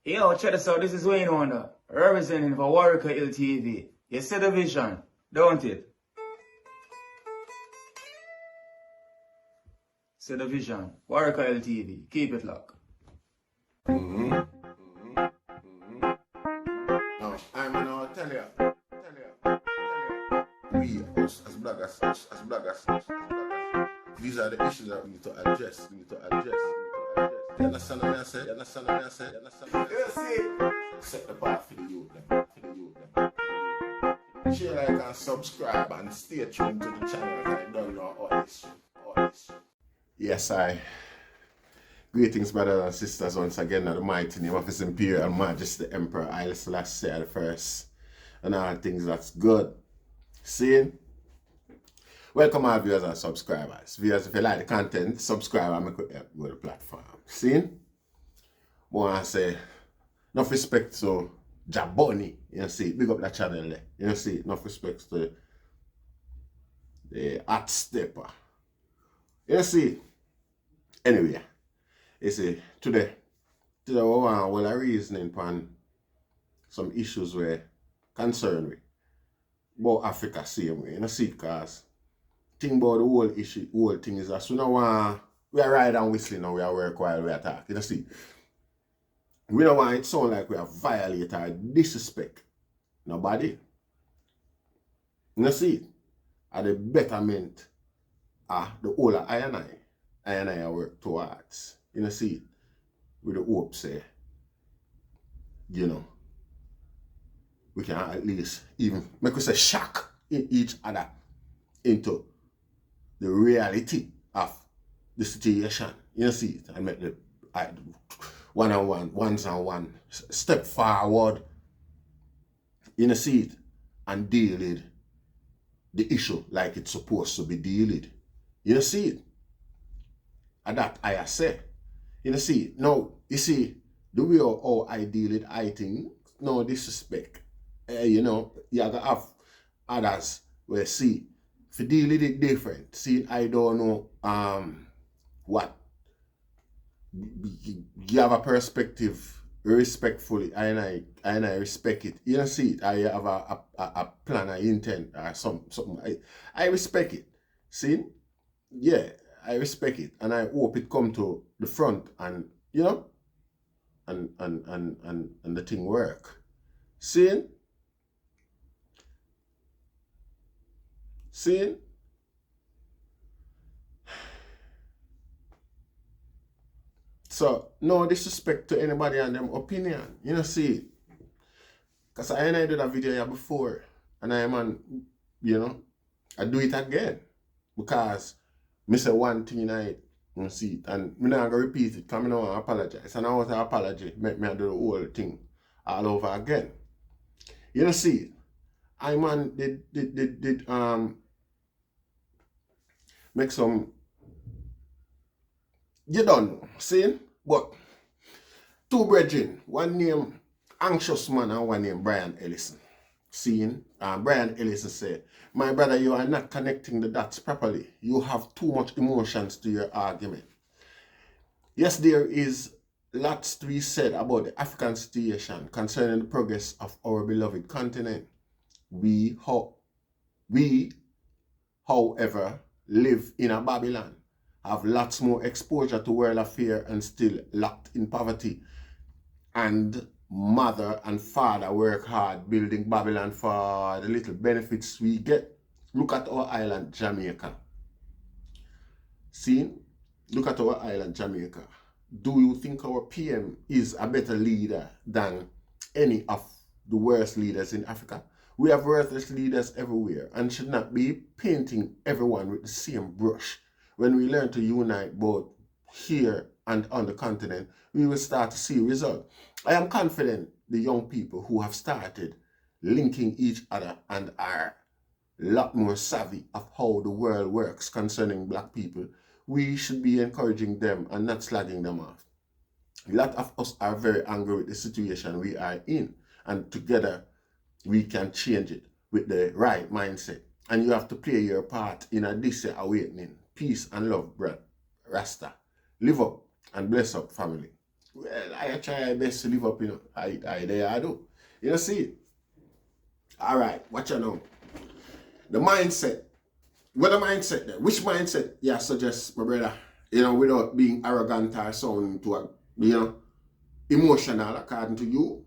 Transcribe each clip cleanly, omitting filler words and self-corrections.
Yo, check this out. This is Wayne Wonder, representing for Warwick Hill TV. You see the vision, don't it? See the vision. Warwick Hill TV. Keep it locked. Now, I'm gonna tell you. We, us as bloggers, these are the issues that we need to address. You understand what I said? You see? Set the path for the youth. Share, like, and subscribe and stay tuned to the channel. I don't know all this. Yes, greetings, brothers and sisters, once again, at the mighty name of His Imperial Majesty the Emperor Haile Selassie I and all things that's good. See? Welcome all viewers and subscribers. Viewers, if you like the content, subscribe and make it help with the platform. See? Want to say, enough respect to Jaboni, you see, big up that channel there. You see, enough respect to the hot stepper. You see, anyway, you see, today we want a reasoning on some issues where concern we about Africa same way. You see, because thing about the whole issue, whole thing is that we don't want, we are riding and whistling and we are work while we attack. You see, we don't want it sound like we are violate or disrespect nobody. You see, at the betterment the whole of I and I work towards. You see, with the hope say, you know, we can at least even make us a shock in each other into the reality of the situation. You see it, and make the one-on-one step forward. You see it, and deal with the issue like it's supposed to be dealt with. You see it? And that I say. You see it? Now, you see, the way how I deal with I think, no disrespect. You know, you gotta have others where see, if you deal with it different, see, I don't know what. You have a perspective respectfully, and I respect it. You see it, I have a plan, an intent, or something. I respect it. See? Yeah, I respect it, and I hope it come to the front, and you know, and the thing work. See? So no disrespect to anybody and them opinion. You know, see, because I did a video here before, and I man, you know, I do it again because I say one thing you see, and I'm not gonna repeat it because I don't want to apologize. And I want to apology, make me do the whole thing all over again. You know, see, I man did make some, you don't know, see, but two brethren, one named Anxious Man and one named Brian Ellison. Seeing, Brian Ellison said, my brother, you are not connecting the dots properly. You have too much emotions to your argument. Yes, there is lots to be said about the African situation concerning the progress of our beloved continent. We, however, live in a Babylon, have lots more exposure to world affairs and still locked in poverty. And mother and father work hard building Babylon for the little benefits we get. Look at our island, Jamaica. See? Look at our island, Jamaica. Do you think our PM is a better leader than any of the worst leaders in Africa? We have worthless leaders everywhere and should not be painting everyone with the same brush. When we learn to unite both here and on the continent, we will start to see results. I am confident the young people who have started linking each other and are a lot more savvy of how the world works concerning black people, we should be encouraging them and not slagging them off. A lot of us are very angry with the situation we are in, and together we can change it with the right mindset. And you have to play your part in this awakening. Peace and love, brother Rasta. Live up and bless up, family. Well, I try my best to live up, you know. I there I do. You know, see it. Alright, watch out now. The mindset. What the mindset there? Which mindset yeah suggest, my brother? You know, without being arrogant or sounding to a, you know, emotional according to you.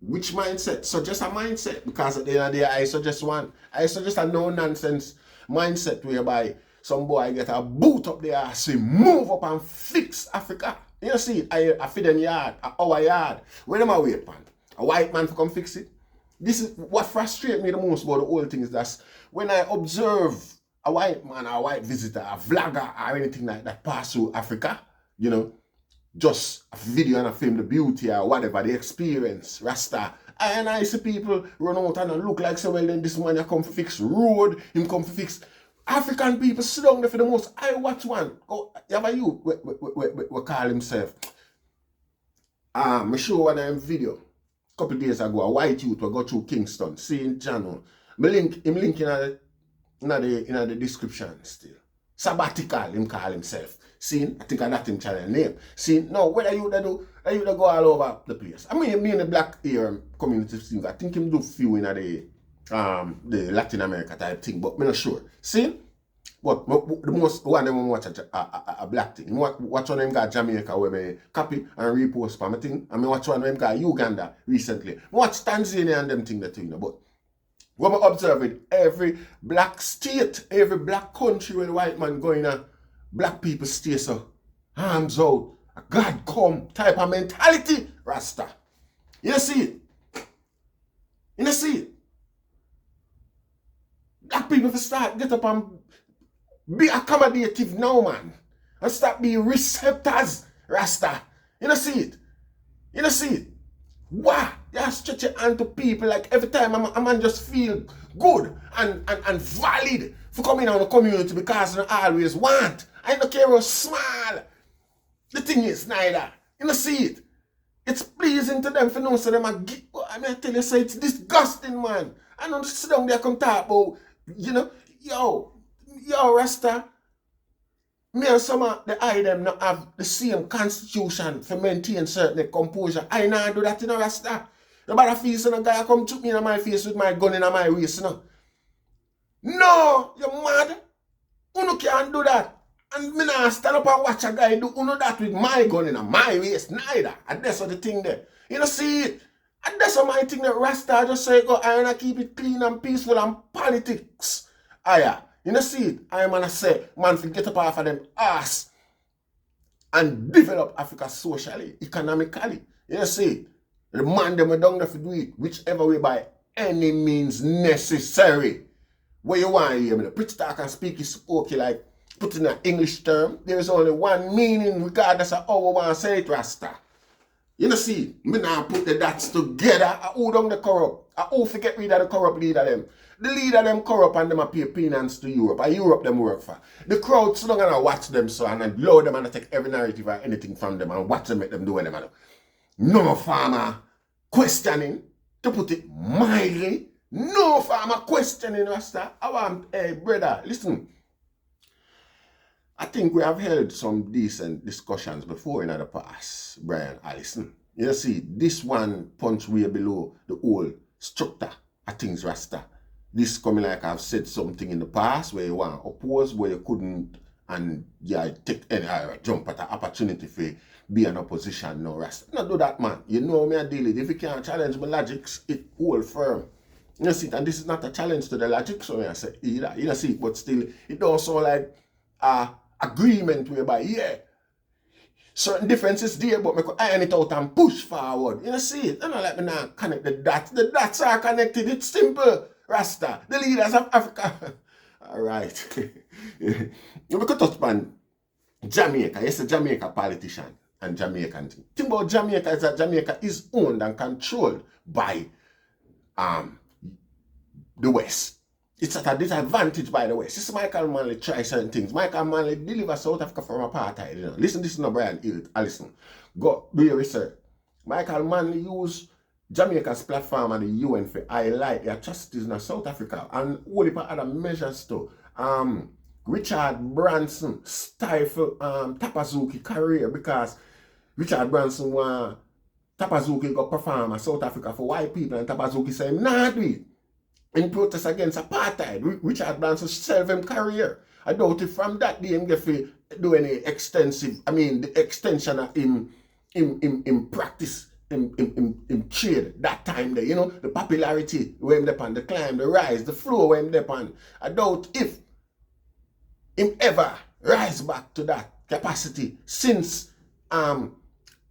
Which mindset? Suggest a mindset, because at the end of the day, I suggest one. I suggest a no-nonsense mindset whereby some boy get a boot up the ass, say move up and fix Africa. You see it, I feed them yard, our yard. Where them a wait, man? A white man to come fix it? This is what frustrates me the most about the whole thing, is that when I observe a white man, a white visitor, a vlogger, or anything like that pass through Africa, you know, just a video and a film, the beauty or whatever, the experience, Rasta. And I see people run out and look like, so well, then this man come to fix road, him come to fix. African people sit down there for the most. I watch one. Oh, you have a youth, we call himself. I show one of them video a couple days ago, a white youth will go through Kingston, seeing channel. I'm link in the description still. Sabbatical, him call himself. See, I think that's him channel name. See, no, what you do? You go all over the place. I mean, me in the black here community thing, I think him do few in the Latin America type thing, but I'm not sure. See, but the most one of them watch a black thing. Watch one of them got Jamaica where me copy and repost for my thing. I mean, watch one of them got Uganda recently. Watch Tanzania and them thing that you know, but what I observe it, every black state, every black country where the white man going on, black people stay so arms out, a God come type of mentality, Rasta. You see it? You see it? Black people start get up and be accommodative now, man. And start being receptors, Rasta. You see it? You see it? Wow, you stretch your hand to people like every time a man just feel good and valid for coming on the community, because I don't always want. I don't care how small the thing is, neither. You see it? It's pleasing to them for no so them I mean, I tell you, so it's disgusting, man. I don't sit down there come talk about, you know, yo, Rasta. Me and some of the item not have the same constitution for maintain certain composure. I not do that, you know, Rasta. Nobody feels so no guy come shoot me in my face with my gun in my waist, you know. No, you're mad. Uno can't do that. And me not stand up and watch a guy do uno that with my gun in my waist, neither. And that's what the thing there. You know, see it? And that's what my thing that Rasta just say, go, I wanna keep it clean and peaceful and politics. Aya. You know, see it? I man say, man, get up off of them ass and develop Africa socially, economically. You know, see it? The man them down there to do it, whichever way by any means necessary. Where you want to hear me? The preach talk and speak is okay, like put in an English term. There is only one meaning, regardless of how we want to say it, Rasta. You know, see, me now put the dots together. I hold on the corrupt. I who forget rid of the corrupt leader them. The leader them corrupt and them a pay peanuts to Europe. And Europe them work for. The crowd so long and I watch them so and allow them and I take every narrative or anything from them and watch them make them do what them do. No farmer questioning, to put it mildly. No farmer questioning, Rasta. I want, hey brother, listen. I think we have held some decent discussions before in the past, Brian Allison. You see, this one punch way below the whole structure of things, Rasta. This coming like I've said something in the past where you want to oppose, where you couldn't, and yeah, take any jump at an opportunity for be an opposition, no, Rasta. Not do that, man. You know me, I deal it. If you can't challenge my logics, it hold firm. You see, and this is not a challenge to the logic, so I say either. You see, but still, it don't sound like agreement whereby, yeah, certain differences there, but I could iron it out and push forward. You see it? I don't like me now connect the dots. The dots are connected. It's simple, Rasta. The leaders of Africa. All right. We could touch upon Jamaica. Yes, a Jamaica politician and Jamaican thing. The thing about Jamaica is that Jamaica is owned and controlled by the West. It's at a disadvantage by the West. This Michael Manley try certain things. Michael Manley deliver South Africa from apartheid. You know. Listen, this is not Brian Allison. Go do your research. Michael Manley use Jamaica's platform and the UN for highlight the atrocities in South Africa and all the other measures too. Richard Branson stifle Tapazuki career because Richard Branson want Tapazuki go perform in South Africa for white people, and Tapazuki say him nah do it. In protest against apartheid, Richard Branson save him career. I doubt if from that day him get to do any extensive, the extension of him practice, him trade that time there, the popularity where him depend, the climb, the rise, the flow where him depend. I doubt if him ever rise back to that capacity since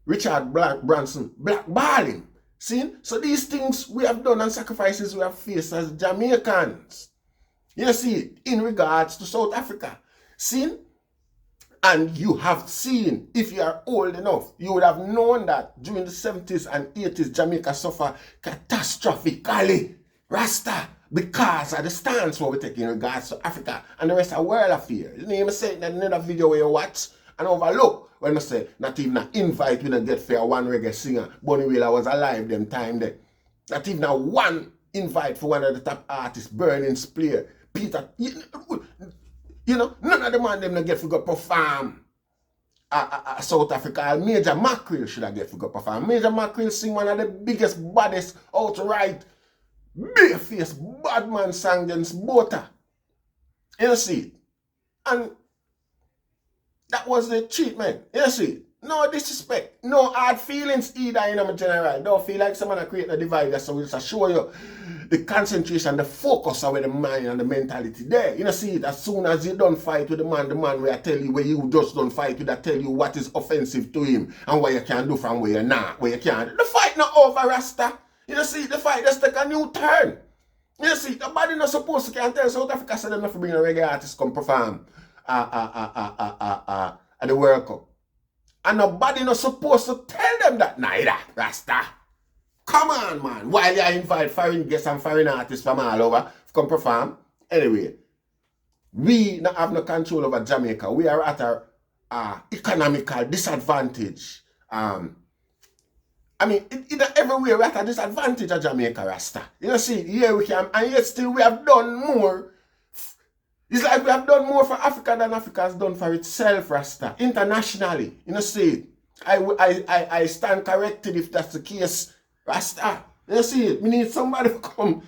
Richard Branson blackballing. See? So these things we have done and sacrifices we have faced as Jamaicans. You see, in regards to South Africa. See? And you have seen, if you are old enough, you would have known that during the 70s and 80s, Jamaica suffered catastrophically, Rasta, because of the stance what we take in regards to Africa and the rest of the world affair. You know, I say in another video where you watch and overlook when I say not even an invite we don't get for one reggae singer. Bunny Wheeler was alive them time there. Not even a one invite for one of the top artists, Burning Spear, Peter. None of the man them not get to go perform South Africa. Major Mackerel should have get to go perform. Major Mackerel sing one of the biggest, baddest, outright, bare-faced, bad man song against Bota. You see? And that was the treatment. You see? No disrespect. No hard feelings either in my general. Don't feel like someone create a divide so we'll show you the concentration, the focus of the mind and the mentality there. You know, see it as soon as you don't fight with the man will tell you where you just don't fight with, I tell you what is offensive to him and what you can do from where you're not, where you can't. The fight not over, Rasta. You know, see, the fight just take a new turn. You see, nobody not supposed to can tell South Africa so they're not bring a reggae artist come perform at the World Cup. And nobody not supposed to tell them that neither, Rasta. Come on, man. While you invite foreign guests and foreign artists from all over to come perform. Anyway, we not have no control over Jamaica. We are at a economical disadvantage. Everywhere we're at a disadvantage of Jamaica, Rasta. You know, see, here we can, and yet still we have done more. It's like we have done more for Africa than Africa has done for itself, Rasta. Internationally. You know, see, I stand corrected if that's the case, Rasta. You see it? We need somebody to come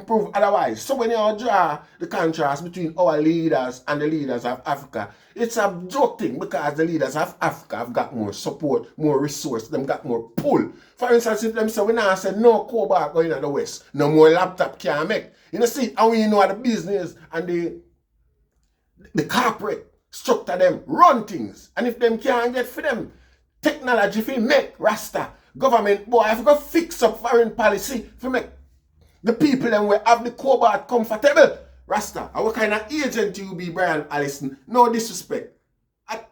prove otherwise. So when you draw the contrast between our leaders and the leaders of Africa, it's a joke thing because the leaders of Africa have got more support, more resource, them got more pull. For instance, if them say we now say no cobalt going in the West, no more laptop can make. You know, see, and we know the business and the corporate structure them run things. And if them can't get for them technology if make Rasta, government boy, I forgot fix up foreign policy to make the people them will have the cobalt comfortable. Rasta, and what kind of agent you be, Brian Allison? No disrespect.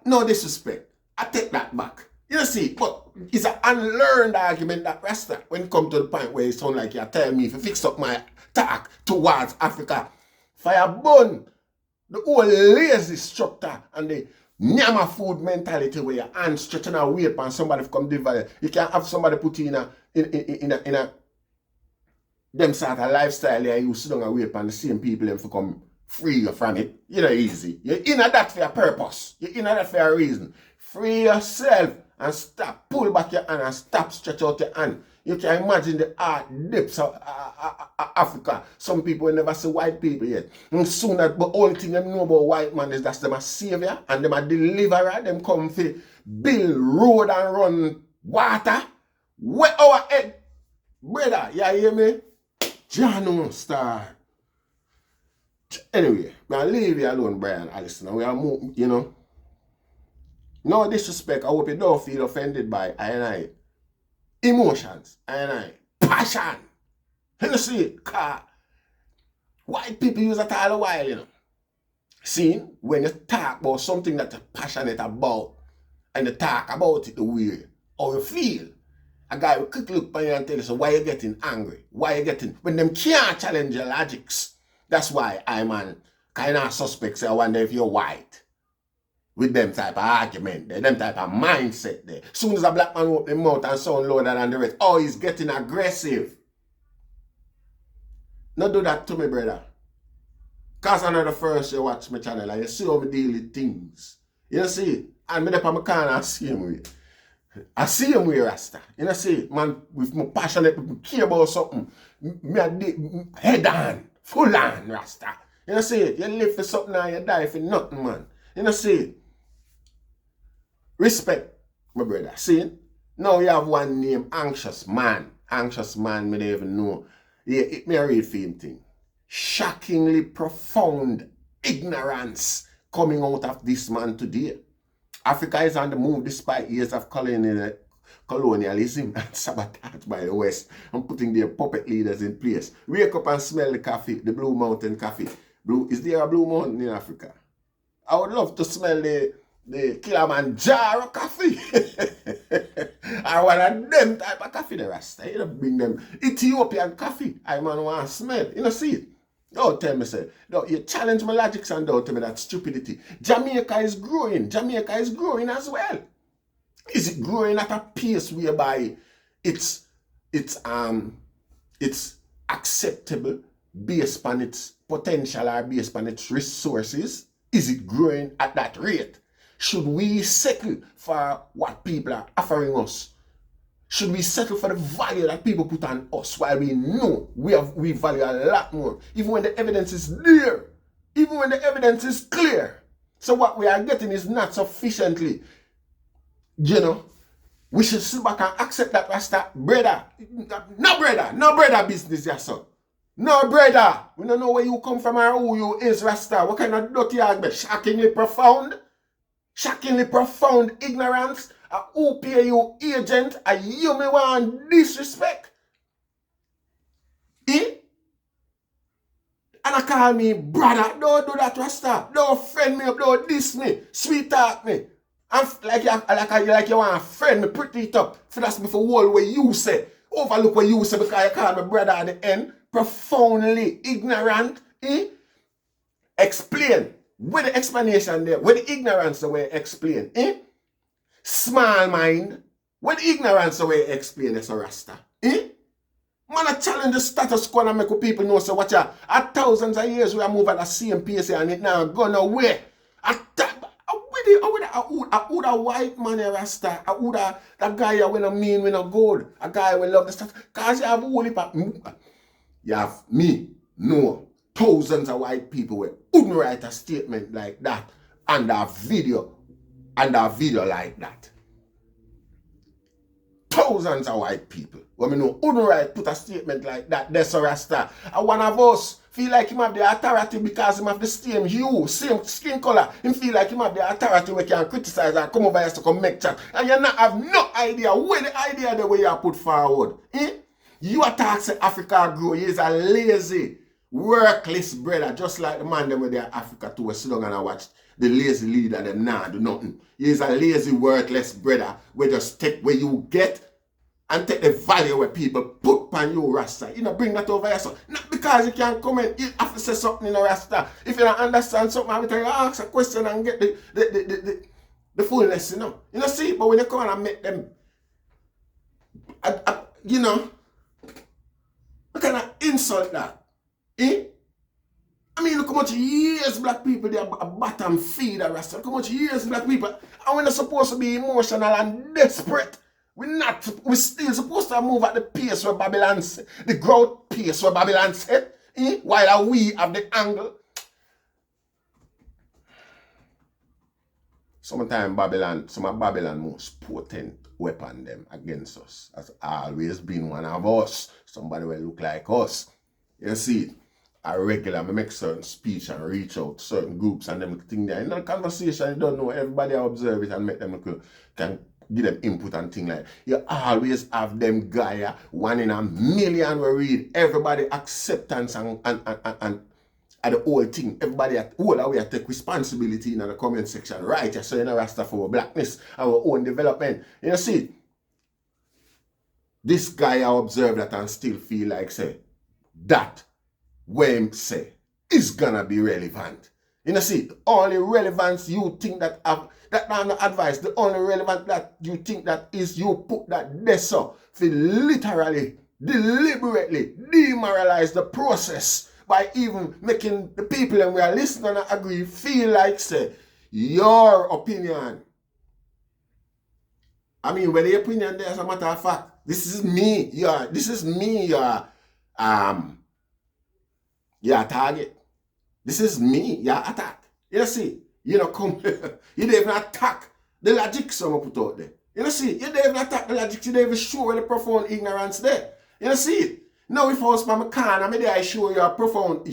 No disrespect. I take that back. You see, but it's an unlearned argument that Rasta, when it comes to the point where it sound like you're telling me if you fix up my talk towards Africa, fire burn the whole lazy structure and the nyama food mentality where your hand stretching a weight and somebody come deliver. You can't have somebody put you in a them sort of lifestyle there, you sit down and wait and the same people them for come free you from it. You know, easy. You're in that for a purpose. You're in that for a reason. Free yourself and stop. Pull back your hand and stop stretch out your hand. You can imagine the hard depths of Africa. Some people will never see white people yet. And soon as the only thing them know about white man is that them a savior and them a deliverer. Them come for build road and run water. Where our head. Brother, you hear me? Jano star. Anyway, I'll leave you alone, Brian Allison. We are moving, you know. No disrespect. I hope you don't feel offended by I emotions. Passion. You see it? Cause white people use that all a while, you know. See, when you talk about something that you're passionate about and you talk about it the way how you feel, a guy will quick look at you and tell you, so why you getting angry? Why you getting, when them can't challenge your logics. That's why I'm kind of suspect, so I wonder if you're white. With them type of argument there, them type of mindset there. Soon as a black man open his mouth and sound louder than the rest, oh, he's getting aggressive. Not do that to me, brother. Because I'm not the first you watch my channel and you see how I deal with things. You see? And me up on my corner and see him with. I see him with Rasta. You know, say, man, with my passionate people care about something, me a head on, full on Rasta. You know, say, you live for something and you die for nothing, man. You know, say, respect, my brother. See, now you have one name, Anxious Man. Anxious Man, me don't even know. Yeah, it may read for him thing. Shockingly profound ignorance coming out of this man today. Africa is on the move despite years of colonialism and sabotage by the West and putting their puppet leaders in place. Wake up and smell the coffee, the Blue Mountain coffee. Is there a Blue Mountain in Africa? I would love to smell the Kilimanjaro coffee. I want a them type of coffee, the Rasta. You know, bring them Ethiopian coffee. I man want to smell. You know, see it. Don't tell me, say, no, you challenge my logics and don't tell me that stupidity. Jamaica is growing. Jamaica is growing as well. Is it growing at a pace whereby it's acceptable based on its potential or based on its resources? Is it growing at that rate? Should we settle for what people are offering us? Should we settle for the value that people put on us while we know we value a lot more, even when the evidence is there, even when the evidence is clear? So what we are getting is not sufficiently, you know, we should sit back and accept that Rasta, brother, no brother business, yes sir. No brother, we don't know where you come from or who you is, Rasta. What kind of dirty argument? Shockingly profound ignorance. Who pay you agent? You me want disrespect? Eh? And I call me brother. Don't do that, Rasta. Don't friend me up. Don't diss me. Sweetheart me. And like you want to friend me, pretty it up. For that's me for all what you say. Overlook what you say because you call me brother at the end. Profoundly ignorant. Eh? Explain. With the explanation there. With the ignorance the way explain. Eh? Small mind. With the ignorance the way explain it's a Rasta. Eh? Man, I challenge the status quo and make people know so watch out. At thousands of years we are moving at the same pace and it now gone away. I would a white man a Rasta. I would a that guy who no mean with no gold. A guy who love the stuff. Cause you have whole heap of, you have me, no, thousands of white people who wouldn't write a statement like that and a video like that. Thousands of white people. When we know wouldn't write put a statement like that, that's a Rasta. And one of us feel like him have the authority because him have the same hue, same skin color. Him feel like him have the authority we can criticize and come over here to come make chat. And you not have no idea where the idea the way you put forward. Eh? You attack say Africa grow. He is a lazy, workless brother, just like the man them with their Africa too. Sit down and watch the lazy leader them nah do nothing. He is a lazy, worthless brother. We just take where you get and take the value where people put on you, Rasta. You know, bring that over here. So, not because you can't comment, you have to say something in a Rasta. If you don't understand something, every time you ask a question and get the fullness, you know. You know, see, but when you come and make them, you know, what kind of insult that? Eh? I mean, look how much years black people they are bottom feed a Rasta. Look how much years black people, and we're not supposed to be emotional and desperate. We're still supposed to move at the pace where Babylon's, the growth pace where Babylon's set, while we have the angle. Sometimes some of Babylon most potent weapon them against us has always been one of us. Somebody will look like us. You see, I regularly make certain speech and reach out to certain groups and them thing there. In a conversation, you don't know, everybody observe it and make them can give them input and thing like you always have them guy 1 in a million we read everybody acceptance and the whole thing. Everybody at all the way take responsibility in the comment section, right? So you know Rasta for our blackness, our own development. You know, see, this guy I observe that and still feel like say that when say is gonna be relevant. You know, see, the only relevance you think that not the advice, the only relevant that you think that is you put that there so for literally, deliberately demoralize the process by even making the people and we are listening and agree feel like say your opinion I mean, whether your opinion there, as a matter of fact, this is me, your target. This is me, your attack. You see, you know, come, you don't even attack the logic some put out there. You know, see, you don't even attack the logic, you don't even show where the profound ignorance there. You know, see it. Now if I was from a can, I show your profound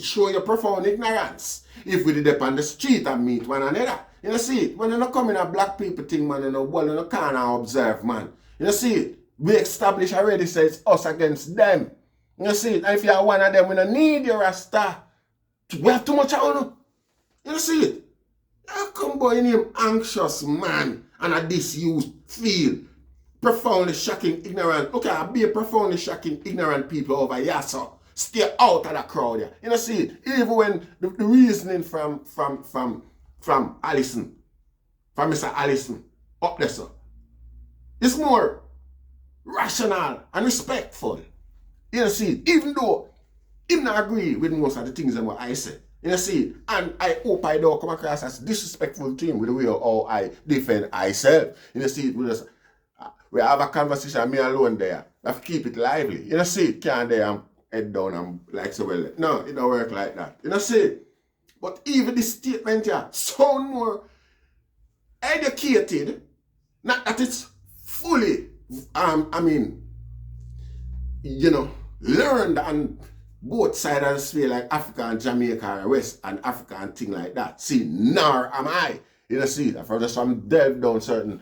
ignorance. If we did up on the street and meet one another. You know, see it. When you don't come in a black people thing, man, you know, well, you can't observe, man. You know, see it. We established already, say it's us against them. You know, see it. And if you are one of them, we don't need your Rasta. We have too much on. You know, see it. How come boy you name anxious man and at this you feel profoundly shocking ignorant? Okay, I'll be a profoundly shocking ignorant people over here, so stay out of the crowd here. You know, see it. Even when the reasoning from Allison, from Mr. Allison, up there, so it's more rational and respectful. You know, see it. Even though he not agree with most of the things that I say. You know, see, and I hope I don't come across as disrespectful to him with the way how I defend myself. You know, see, we have a conversation, me alone there. I have to keep it lively. You know, see, can't there and head down and like so well. No, it don't work like that. You know, see, but even this statement here sound more educated. Not that it's fully, you know, learned and both sides of the sphere like Africa and Jamaica and West and Africa and thing like that. See, nor am I. You know, see, I've just some delve down certain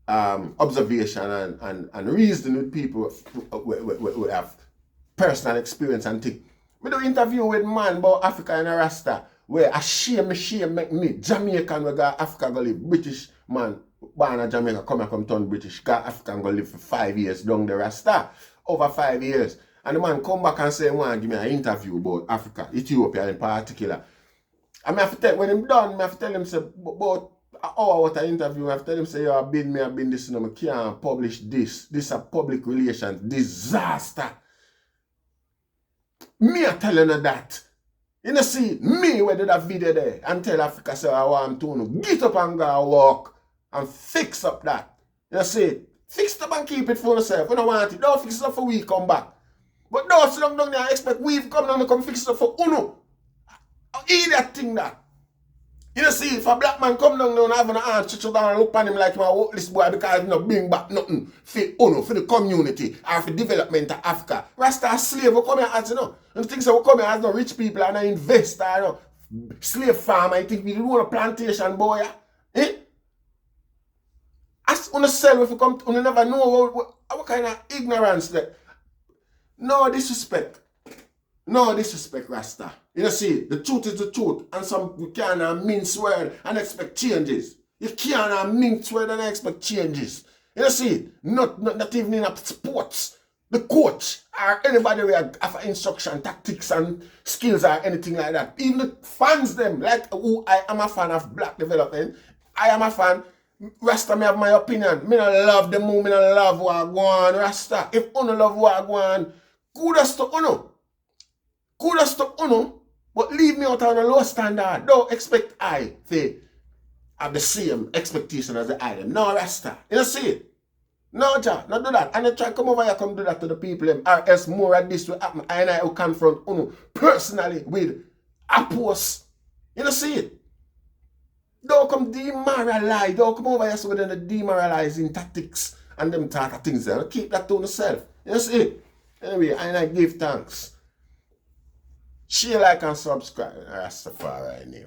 observation and reasoning with people who have personal experience and thing. We do interview with man about Africa and Rasta where a shame make me Jamaican we got Africa go live British man born in Jamaica come turn British got African go live for 5 years down the Rasta over 5 years. And the man come back and say, "Want give me an interview about Africa, Ethiopia in particular." And I have to tell, when I'm done, I have to tell him, say, about an hour what I interview, I have to tell him, say, "I've been this, and I can't publish this. This is a public relations disaster." Me, I tell you that. You know, see, me, where did that video there, and tell Africa, say, "I want to get up and go walk and fix up that." You know, see, fix it up and keep it for yourself. We don't want it. Don't fix it up for we come back. But don't sit down there and expect we've come down to come fix it up for Uno. Idiot thing that. You know, see, if a black man come down there and have an arm, stretch down and look at him like my this boy because he not bring back nothing for Uno, for the community, or for development of Africa. Rasta slave will come here as you know. And things that will come here as no rich people and an investor, you know, slave farmer, I think we do a plantation boy. Eh? As on sell if you come, you never know what kind of ignorance that. No disrespect. No disrespect, Rasta. You know, see, the truth is the truth. And some you can't mince word and expect changes. You can't mince word and expect changes. You know, see, not even in sports. The coach or anybody who have instruction, tactics and skills or anything like that. Even the fans them, like who I am a fan of black development. I am a fan. Rasta may have my opinion. Me not love the move, me not love what go on. Rasta, if you don't love what go on, kudos to Uno. Kudos to Uno, but leave me out on a low standard. Don't expect I to have the same expectation as the item. No, Rasta. You know, see it? No, Jah, not do that. And I try come over here, come do that to the people. Or else more of this will happen. I will confront Uno personally with a post. You know, see it? Don't come demoralize. Don't come over here so with the demoralizing tactics and them type of things there. Keep that to yourself. You know, see it? Anyway, I give thanks. Share, like, and subscribe. Rastafari name.